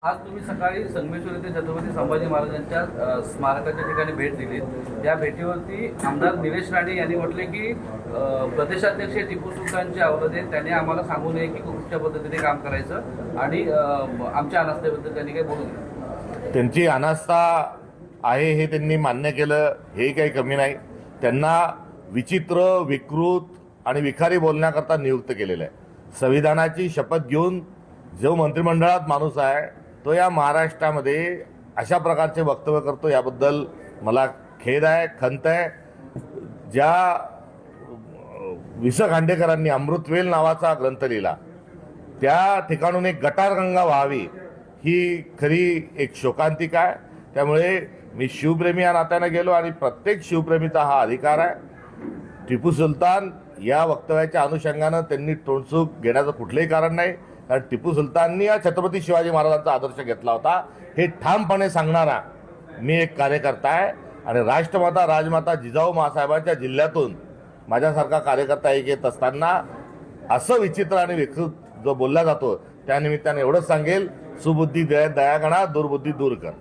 आज तुम्ही सकाळी संगमेश्वर येथे छत्रपती संभाजी महाराजांच्या स्मारकाच्या ठिकाणी भेट दिली। या भेटीवरती आमदार निलेश राणे यांनी म्हटले की प्रदेशाध्यक्ष टिपू सुलतानचे अवरोध आहेत, त्यांनी आम्हाला सांगू नये की कुठच्या पद्धतीने काम करायचं आणि आमच्या अनास्थेबद्दल त्यांनी काही बोलू नये। त्यांची अनास्था आहे हे त्यांनी मान्य केलं, हे काही कमी नाही। त्यांना विचित्र, विकृत आणि विखारी बोलण्याकरता नियुक्त केलेलं आहे। संविधानाची शपथ घेऊन जो मंत्रिमंडळात माणूस आहे तो या महाराष्ट्रामध्ये अशा प्रकारचे वक्तव्य करतो, याबद्दल मला खेद आहे, खंत आहे। ज्या वि स खांडेकरांनी अमृतवेल नावाचा ग्रंथ लिहिला, त्या ठिकाणून एक गटारगंगा व्हावी ही खरी एक शोकांतिका आहे। त्यामुळे मी शिवप्रेमी या नात्याने गेलो आणि प्रत्येक शिवप्रेमीचा हा अधिकार आहे। टिपू सुलतान या वक्तव्याच्या अनुषंगानं त्यांनी तोंडसूक घेण्याचं कुठलंही कारण नाही, कारण टिपू सुलताननी या छत्रपती शिवाजी महाराजांचा आदर्श घेतला होता हे ठामपणे सांगणारा मी एक कार्यकर्ता आहे। आणि राष्ट्रमाता राजमाता जिजाऊ मासाहेबांच्या जिल्ह्यातून माझ्यासारखा कार्यकर्ता एक येत असताना असं विचित्र आणि विकृत जो बोलला जातो, त्यानिमित्ताने एवढंच सांगेल, सुबुद्धी दया गणा, दुर्बुद्धी दूर कर।